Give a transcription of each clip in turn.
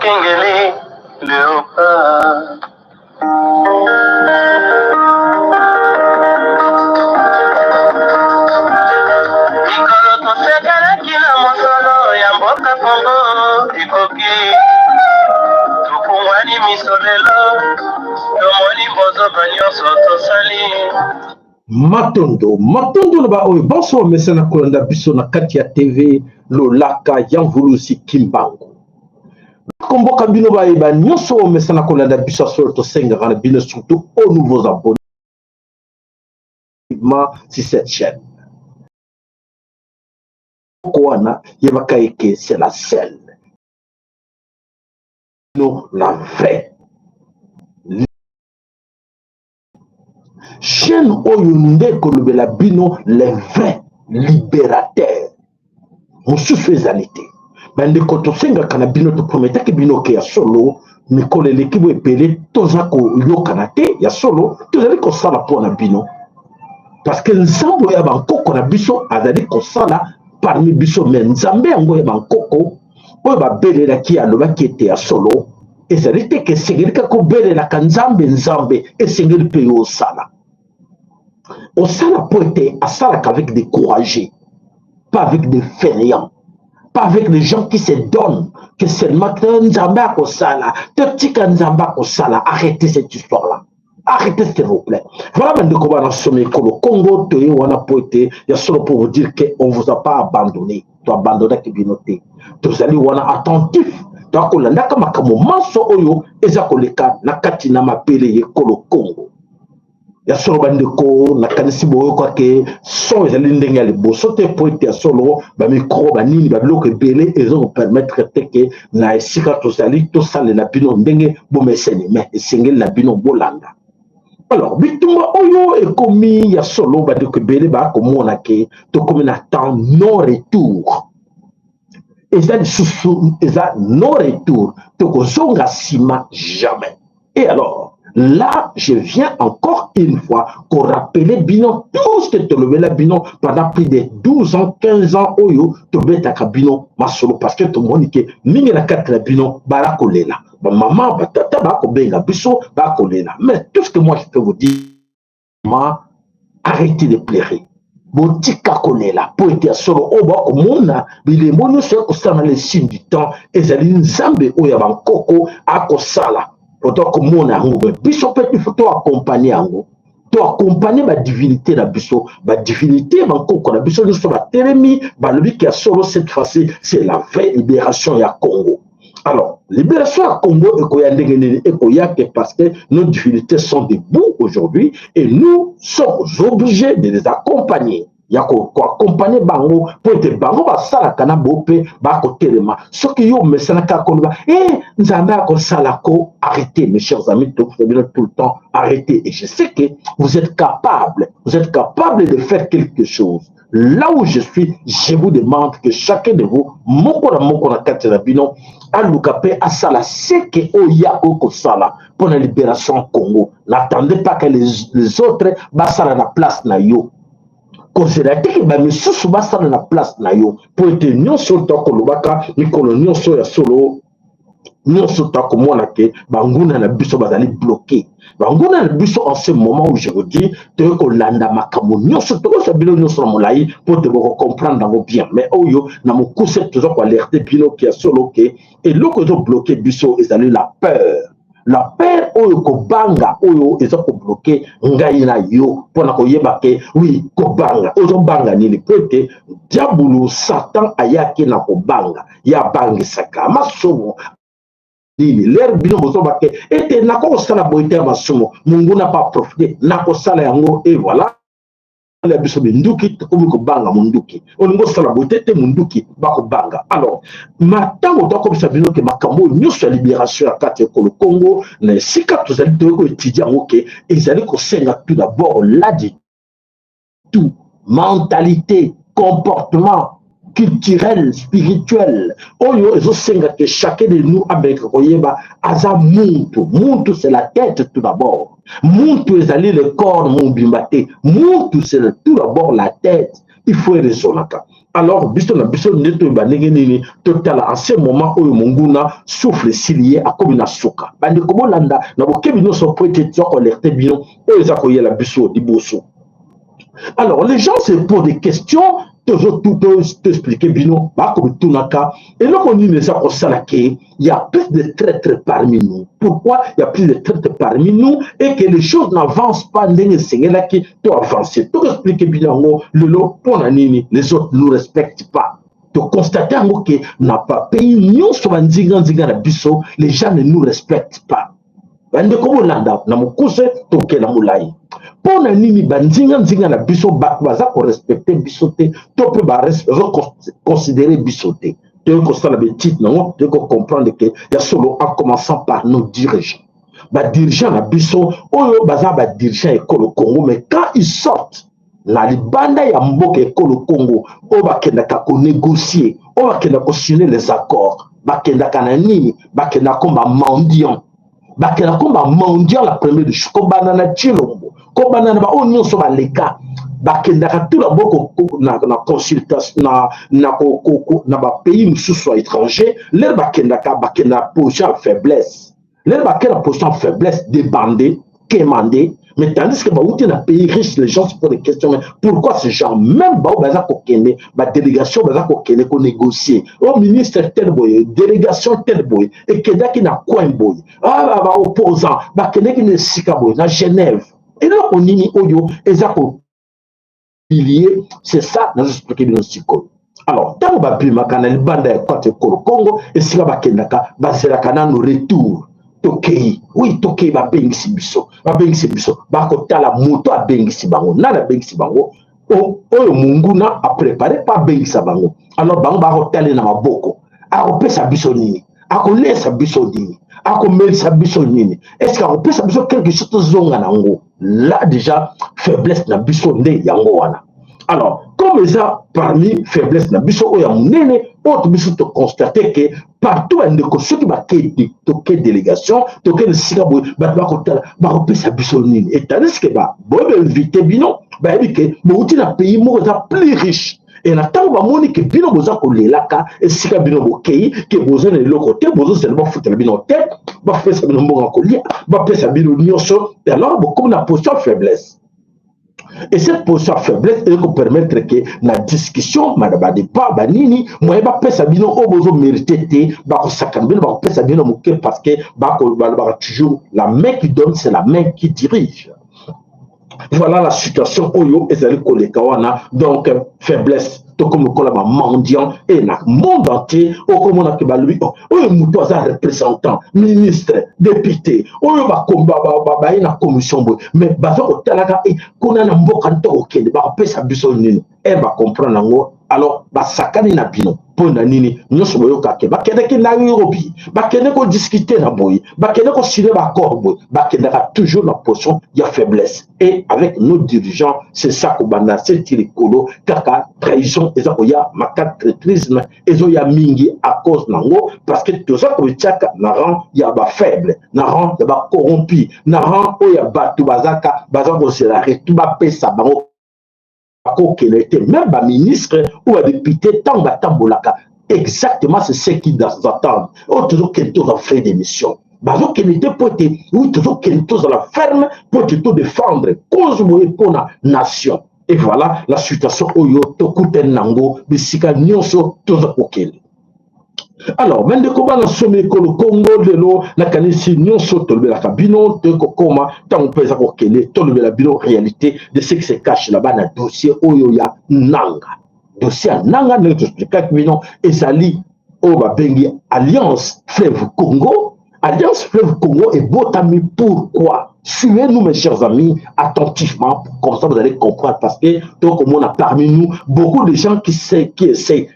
Kengele Léopard. Mikolo tosekalaki na mosolo ya mboka Kongo ekoki tokungwani miso lelo tomoni bozoba nyonso tosali matondo na ba oyo bonso mesa na kolanda biso na kati ya TV lolaka ya mvulusi Kimbangu komboka bino bayeba nyonso mesa na kolanda biso solo tosengaka na bino surtout aux nouveaux abonnés sur cette chaîne. Koana yebaka eke c'est la selle. Non, la vraie. Chaîne oyunde kolobela bino les vrais libérateurs. Monsieur Fezalité. Bande koto senga kana bino to prometaki bino ke ya solo mikolo l'équipe epele toza ko yokana te ya solo tozali ko sala pona bino. Parce que nzambo ya bankoko na biso azali ko sala parmi biso mais nzambe yango ya bankoko oyo babelelaki alobaki ete ya solo ezali te ke esengeli kaka obelelaka nzambe esengeli mpe yo osala mpo ete asalaka avec des courageux, pas avec des fainéants, pas avec les gens qui se donnent que seulement nzambe akosala totika nzambe akosala. Arrêtez cette histoire là. Arrêtez s'il vous plaît. Voilà maintenant qu'on va sommet le Congo, pour vous dire qu'on ne vous a pas abandonné. Tu as abandonné qui bien noté. Tu allez voir attentif. Tu as collé na kama manso oyo ezakoleka na katina mapele ye kolo Congo. Ya solo bandeko na kanisi boyo kwa ke son ezali ndenge ya liboso te po ete ya solo ba micro ba nini ba biloko ebele ezo vous permettre te ke na esika tozali tosalela bino ndenge bomeseni mais esengeli na bino bolanda. Alors, bitumba oyo ekomi ya solo bandeko ebele bakomona ke tokomi na temps non retour. Eza lisusu eza non retour tokozonga nsima jamais. Et alors là, je viens encore une fois pour rappeler bino tout ce que tu levé la bino pendant plus de 12 ans, 15 ans, oyo, tu betaka bino masolo parce que tout le monde dit que mingi na kati la bino barakolela. Maman, tata, bakobenga biso bakolela. Mais tout ce que moi je peux vous dire, arrêtez de pleurer. Botika kolela, pour être solo, oba komona, bilembo nous se kosana les signes du temps, ezali nzambe oya bankoko akosala. Autant que mon amour, biso peut faut accompagner ango, to accompagner ma divinité la biso, ma divinité banco qu'on a biso nous sommes à Télémi, balobi qui a solo cette fois-ci, c'est la vraie libération ya Congo. Alors, libération à Congo et parce que nos divinités sont debout aujourd'hui et nous sommes obligés de les accompagner. Il y a accompagner bango pour être bango ba sala kana bope ba ko telema ce qui yo mesana ka ko ba nzamba ko sala ko. Arrêtez mes chers amis tout le temps, arrêtez et je sais que vous êtes capables de faire quelque chose. Là où je suis, je vous demande que chacun de vous moko na katela bino alukape asala ce que oya ko sala pour la libération Congo. N'attendez pas que les autres basala la place na yo. Considérez que ba misusu basala na place na yo pour être nyonso to ko lobaka mikolo nyonso ya solo nyonso to ko mona ke banguna na biso bazali bloqué banguna na biso en ce moment où je vous dis to ko landa makamo nyonso to ko sabilo nyonso na molai pour te comprendre dans bien mais oyo na mokuse toujours ko alerter bino ki ya solo ke et loko to bloqué biso ezali la peur. La peur oyo ko banga oyo eza ko bloquer ngai na yo pona ko yeba ke oui ko banga ozo banga nini pete diabulu satan ayaki na ko banga ya bangi saka masomo nini l'air bino bozo bake ete na ko sala boite masomo mungu na pas profiter na ko sala yango et voilà la biso binduki comme ko banga munduki olingo sala boite te munduki bako banga. Alors matango to comme ça bino ke makambo nyuso libération ya kati ko le Congo na sika tozali to étudier ngoke ezali ko senga tout d'abord là dit tout mentalité comportement culturel spirituel oyo ezo senga que chacun de nous avec koyeba aza muntu c'est la tête tout d'abord muntu ezali le corps mon bimbate muntu c'est tout d'abord la tête il faut raisonner. Alors, biso na biso neto banenge nini total en ce moment où monguna souffle s'ilié à comme na suka. Bande komo landa na bokebi no so poete to collecter bino o ezako yela biso di boso. Alors, les gens se posent des questions, toujours tout expliquer bino, bah comme tout naka. Et là, on dit les gens il y a plus de traîtres parmi nous. Pourquoi il y a plus de traîtres parmi nous et que les choses n'avancent pas, là qui doivent avancer. Tout expliquer bino, le lot pour la nini, les autres ne nous respectent pas. De constater que n'a pas payé, nous sommes en biso, les gens ne nous respectent pas. Bande komo landa na mukuse toke na mulai. Pona nini bandinga nzinga na biso baza ko respecter bisote to pe ba considérer bisote. Tu constate la petite non, tu comprendre que y a solo en commençant par nos dirigeants. Ba dirigeants na biso oyo baza ba dirigeants école Congo mais quand ils sortent la libanda ya mboka école Congo o ba kenda ka ko négocier, o ba kenda ko signer les accords, ba kenda kana nini, ba kenda ko ba mendiant. Bakena komba mondial la première de chokobana na chilombo kobana na ba onyo so ba leka bakenda ka tout la boko na consultation na ba pays mususu étranger les bakenda ka bakena position faiblesse les bakena position faiblesse débandé quémandé mais tandis que bah où un pays riche les gens se posent des questions mais pourquoi ces gens même bah baza kokende ba délégation baza kokende ko négocier au ministre tel boy délégation tel boy et kenda ki na coin boy ah ba opposant ba kende ki ne sika boy na Genève et là on nini oyo ezako pilier c'est ça nous expliquer bien siko alors tant ba bima kana libanda côté Congo et sika ba kenda ka ba sera kana no retour Tokei, oui, Tokei va bengisi biso, va kotala moto a bengisi bango, na bengisi bango, oyo munguna a préparé pas bengisa bango. Alors bango va kotala na maboko, a kopesa biso nini, a kolesa biso nini, a komelisa biso nini. Est-ce qu'a kopesa biso quelque chose zonga nango? Là déjà faiblesse na biso nde yango wana. Alors, comme ça, parmi faiblesse na biso oya munene, autre biso te constater que partout ceux qui va toquer délégation, toquer le sigabo, ba repesa biso nini. Et tandis que ba invité bino, ba dit que bouti na pays mo plus riche. Et na tango ba moni que bino boza ko lelaka et sika bino bokei que boza na le côté boza seulement foutre bino tête, ba pesa bino mbonga ko lia, ba pesa bino nyonso. Et alors beaucoup na position faiblesse. Et cette position faiblesse, elle peut permettre que la discussion, madame pas banini, moi ba pesa bino obozo mérité, ba ko sakambino ba pesa bino moké parce que ba toujours la main qui donne, c'est la main qui dirige. Voilà la situation oyo ezali koleka wana donc faiblesse to comme ko la mendiant et na monde entier o comme on a que ba lui oyo muto aza représentant ministre député oyo ba komba ba ina commission boy mais ba zo talaka e kona na mboka nto okende ba pesa biso nini e ba comprendre ngo alors ba sakani na bino pona nini nyoso boyo kake ba kende ki na Europe ba kende ko discuter na boy ba kende ko signer ba accord boy ba kende ka toujours la position ya faiblesse et avec nos dirigeants c'est ça ko banda c'est tirikolo kaka trahison eza ko ya makat traîtrisme ezo ya mingi à cause nango parce que tout ça ko tchaka na rang ya ba faible na rang ya ba corrompu na rang o ya batu bazaka bazako se la tout ba pesa bango qu'il était même un ministre ou un député tant batambolaka exactement c'est ce qu'ils attendent toujours quelque chose à faire des missions bazo qu'il était poté ou toujours quelque chose à la ferme pour tout défendre cause pour la nation et voilà la situation oyo tokuten nango bisika nyonso toujours okele. Alors, même de comment on sommet le Congo, lelo, la canisi, non sauto le cabino, de comment, tant on peut savoir qu'elle est, tout le bino réalité de ce qui se cache là-bas dans le dossier Oyoya Nanga. Dossier Nanga, nous expliquons que non, et ça lit au Babengi Alliance Fleuve Congo. Alliance Fleuve Congo est beau ami pourquoi? Suivez-nous, mes chers amis, attentivement, comme ça vous allez comprendre, parce que, donc, on a parmi nous beaucoup de gens qui essayent.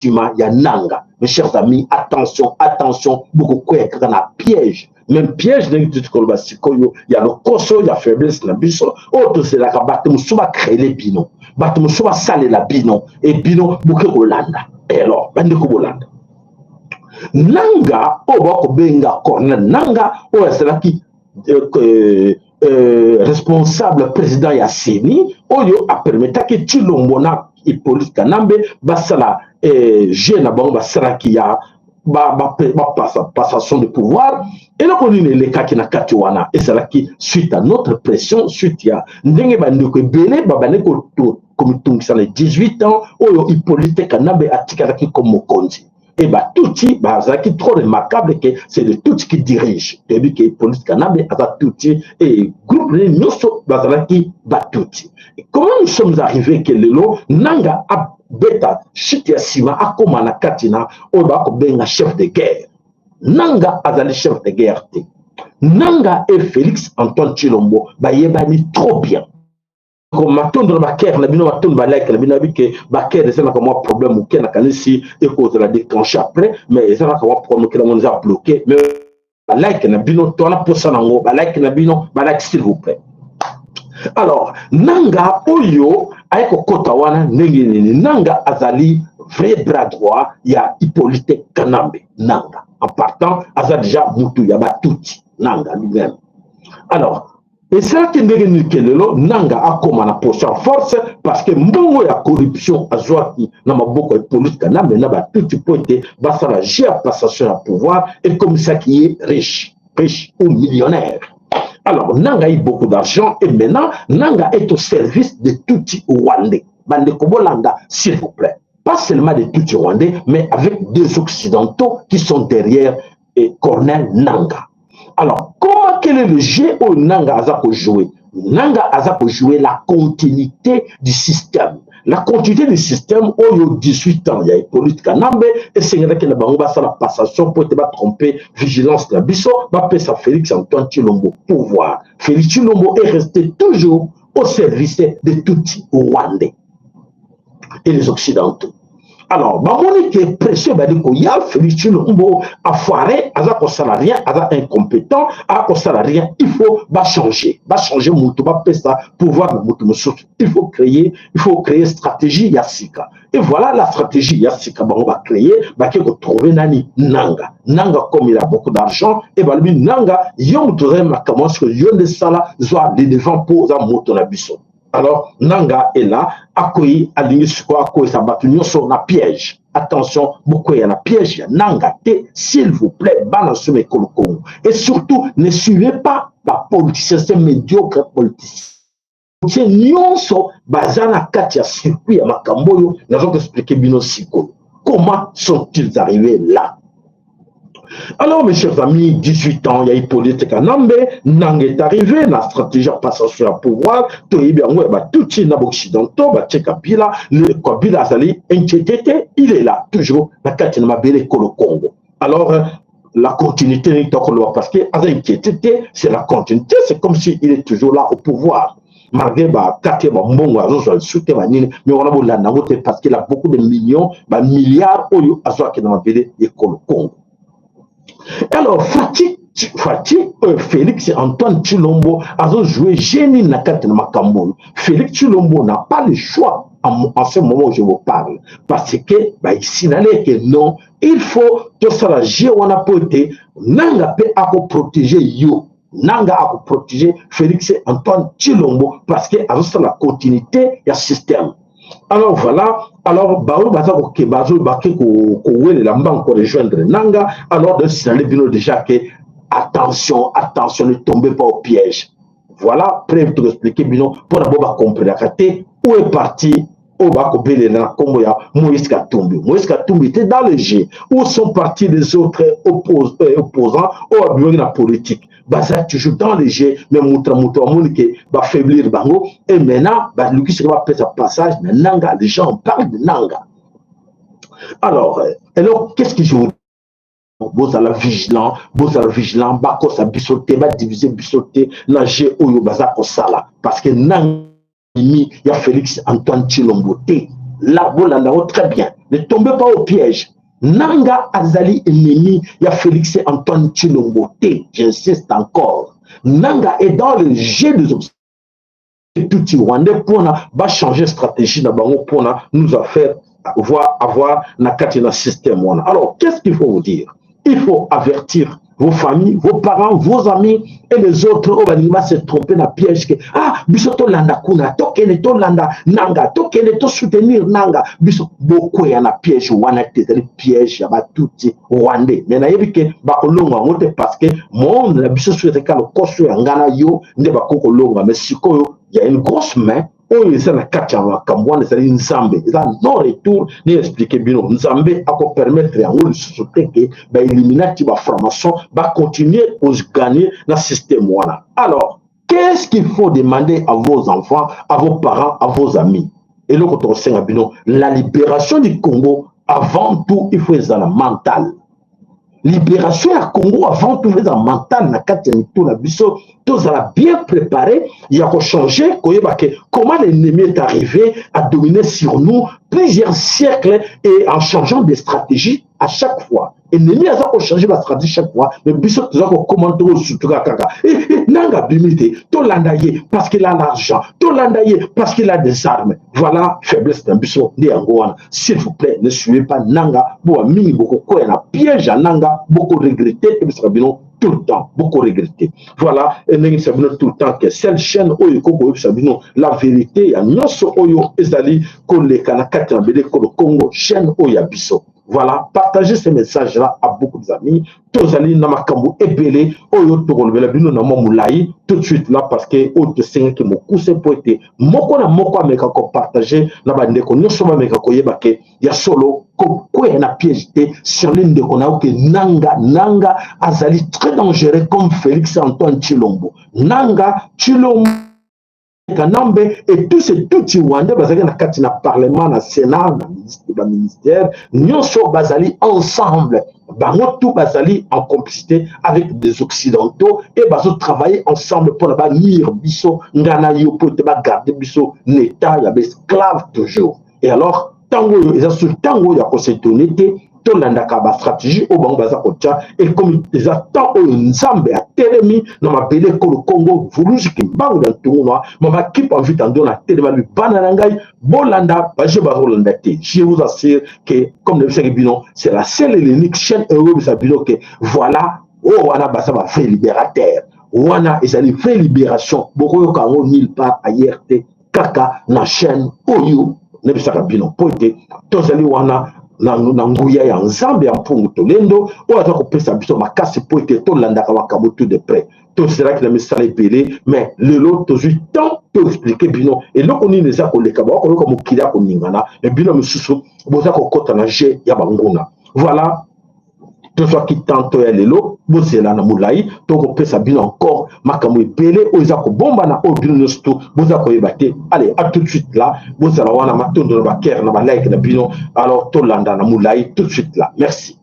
Il y a Nanga. Mes chers amis, attention, attention, beaucoup quoi il y a piège. Même piège, il y a le coso, il y a faiblesse, il y a biso. Autre, c'est la batte, on va créer les binons. Batte, on va saler la binon. Et binon, beaucoup Hollanda. Et alors, bande Hollanda. Nanga, on va benga corner Nanga, on va c'est là qui responsable président ya CENI oyo a permettre que Tshilombo na Hippolyte Kanambe basala jeune bango basala ki ya passation de pouvoir et là on est les cas qui na kati wana et c'est là qui suite à notre pression suite ya ndenge bandeko belé babane ko comme tungisa les 18 ans oyo Hippolyte Kanambe atikala ki comme mokonzi. Et bah Touti, bah ça qui est trop remarquable que c'est le Touti qui dirige. Depuis que Hippolyte Kanambe a Touti et groupe nous sommes bah qui bah Touti. Comment nous sommes arrivés que le lot nanga a beta chitia sima a comme na katina o ba ko benga chef de guerre. Nanga azali chef de guerre te. Nanga et Félix Antoine Tshilombo bah yebani trop bien. Comme matondre baker na bino matondre balike na bino bike baker c'est comme un problème ou ken kanisi et cause la déclencher après mais c'est comme un problème que la monde a bloqué mais balike na bino to na posa nango balike na bino balike s'il vous plaît. Alors nanga oyo ayeko kota wana ndenge nini nanga azali vrai bras droit ya Hippolyte Kanambe nanga en partant aza déjà mutu ya batuti nanga lui-même. Alors et ça qui est nanga a comme en approchant force parce que mbongo ya corruption a joué dans ma boko Hippolyte Kanambe na ba tout pointé basa la géa passation à pouvoir et comme ça qui est riche ou millionnaire. Alors nanga a eu beaucoup d'argent et maintenant nanga est au service de Tutsi Rwandais. Bande Kobolanda s'il vous plaît. Pas seulement de Tutsi Rwandais mais avec des occidentaux qui sont derrière et Cornel Nanga. Alors, quel est le jeu où Nanga a joué? Nanga a joué la continuité du système. La continuité du système, où il y a 18 ans, il y a Hippolyte Kanambe, et c'est vrai que la passation pour te tromper, vigilance de la bisso, va ça Félix Antoine Tshilombo pouvoir. Félix Tshilombo est resté toujours au service de Tutsi Rwandais et les Occidentaux. Alors, Monique est précieux, il y a Félix Tshilombo à foirer, à un salarié, à un incompétent, à un salarié, il faut changer, Moutou, pouvoir il faut créer stratégie Yassika. Et voilà la stratégie Yassika, on va créer, qui va trouver Nani Nanga. Nanga, comme il a beaucoup d'argent, et Nanga, Yom Tourem, comment est-ce que Yon de Sala, soit les devants pour un mouton à Bisson. Alors, Nanga est là, accueilli, aligné sur quoi, accueilli, ça bat sur un piège. Attention, beaucoup il y a un piège, Nanga, s'il vous plaît, balance mes colocons. Et surtout, ne suivez pas la politicien, c'est médiocre politicien. C'est nyonso, bazana katia circuit à Makamboyo, nous allons expliquer Bino Siko. Comment sont-ils arrivés là? Alors, mes chers amis, 18 ans, il y a Hippolyte Kanambe, Nanga est arrivé, la stratégie a passé sur le pouvoir, tout est bien, tout est dans l'Occidentaux, Kabila, le Kabila Azali, NTT, il est là, toujours, la Katina Mabele Kolo Congo. Alors, la continuité, parce que NTT, c'est la continuité, c'est comme s'il est toujours là au pouvoir. Malgré parce qu'il a beaucoup de millions, milliards, de Congo. Alors, Félix Antoine Tshilombo a joué génie na carte de Makambo. Félix Tshilombo n'a pas le choix en ce moment où je vous parle. Parce que, il signalait que non, il faut que ça la géoana pote, Nanga peut protéger yo. Nanga a protéger Félix Antoine Tshilombo parce que a la continuité du système. Alors voilà, alors Baou Baza Koke Bazo Bake Koué la banque pour rejoindre Nanga, alors de signaler bien déjà que attention, ne tombez pas au piège. Voilà, prêt de expliquer bien pour d'abord comprendre où est parti Moïse Katumbi. Moïse Katumbi était dans le jeu. Où sont partis les autres opposants au la politique? Baza toujours dans le jeu, mais Moutra va faiblir Bango. Et maintenant, lui qui va faire sa passage, mais Nanga, les gens parlent de Nanga. Alors qu'est-ce que je vous dis? Vous allez vigilant, Bako sa bisoté, va diviser bisoté, nager Oyo Baza Kosala. Parce que Nanga, il y a Félix Antoine Tshilombo. Là, vous l'avez très bien. Ne tombez pas au piège. Nanga Azali ennemi, il y a Félix Antoine Tshilombo. J'insiste encore. Nanga est dans le jeu des obstacles. Tout Rwandais pour changer stratégie pour nous faire avoir un système. Alors, qu'est-ce qu'il faut vous dire? Il faut avertir vos familles, vos parents, vos amis et les autres, on va se tromper dans le piège que ah, biso to landa kuna, to kene to landa nanga, to kene to soutenir nanga, biso beaucoup ya na piège wana teteli piège ya batuti rwandais. Mais na yebike bakolonga ngote parce que monde la biso souhaite ka le koso ya ngana yo nde bakoko longa, mais sikoyo il y a une grosse main. Oh, il y a une Nzambe, il y a non retour, ni expliquer bien. Nzambe a quoi permettre à nous de soutenir que l'illuminati va franc-maçon va continuer à gagner dans le système. Alors, qu'est-ce qu'il faut demander à vos enfants, à vos parents, à vos amis? Et là, quand on sait la libération du Congo, avant tout, il faut être dans le mental. Libération à Congo avant tout dans le mental na tout la biso tous à bien préparé il y a changé comment l'ennemi est arrivé à dominer sur nous plusieurs siècles et en changeant des stratégies à chaque fois. L'ennemi a changé la stratégie chaque fois, mais biso tu as commenté au sutura kaka nanga bimité to landaye parce qu'il a l'argent, to landaye parce qu'il a des armes. Voilà faiblesse d'un biso de Angoana. S'il vous plaît, ne suivez pas nanga pour mini beaucoup quoi na piège à nanga beaucoup regretter et biso bino tout le temps, beaucoup regretter. Voilà, et nous savons tout le temps que cette chaîne oyo koko sabino la vérité a nyonso oyo ezali ko le kanakati na bele ko Congo chaîne oyo biso. Voilà, partagez ces messages-là à beaucoup d'amis. Tous allez dans ma kambo ébélé, oyo to relevela bino na moulaï tout de suite là parce que o te senga que moko c'est pour être moko na moko ameka ko partager na bande ko nyoso ba meka ko yeba ke ya solo ko na piège sur l'une de kona que nanga azali très dangereux comme Félix Antoine Tshilombo. Nanga Tshilombo Kanambe et tous ces tout Rwandais basali na kati na parlement na Sénat na ministère nyonso basali ensemble bango tout basali en complicité avec des occidentaux et baso travailler ensemble pour la lire biso ngana yo pour te garder biso l'état ya esclave toujours. Et alors tango ils ont tango ya ko s'étonner to landaka ba stratégie au bango baza kotia et comme ils attendent Nzambe a telemi na mabele ko le Congo vuluji ki bango dans tout noir mama qui pas envie d'en na telema lui bananangai bolanda ba je ba rolanda te. Je vous assure que comme le monsieur Binon c'est la seule et l'unique chaîne euro de Binon que voilà oh wana basa ba fait libérateur wana ezali fait libération beaucoup kango nulle part ailleurs te kaka na chaîne oyo ne bisa Binon pote tozali wana na nguya ya Nzambe ya mpungu tolendo o ata ko pesa biso makasi po ete to landaka makambo tout de près to sera que la misala belé mais le lot toujours tant to expliquer bino et loko ni neza ko leka ba ko ko mukira ko ningana et bino misusu boza ko kota na je ya banguna. Voilà tout soit qui tente lelo bozela na moulaï to ko pesa bino encore makambo belé o za ko bomba na o bino sto boza ko yebate. Allez à tout de suite là bozela wana matondo ba ker na ba like na bino alors to landa na moulaï tout de suite là. Merci.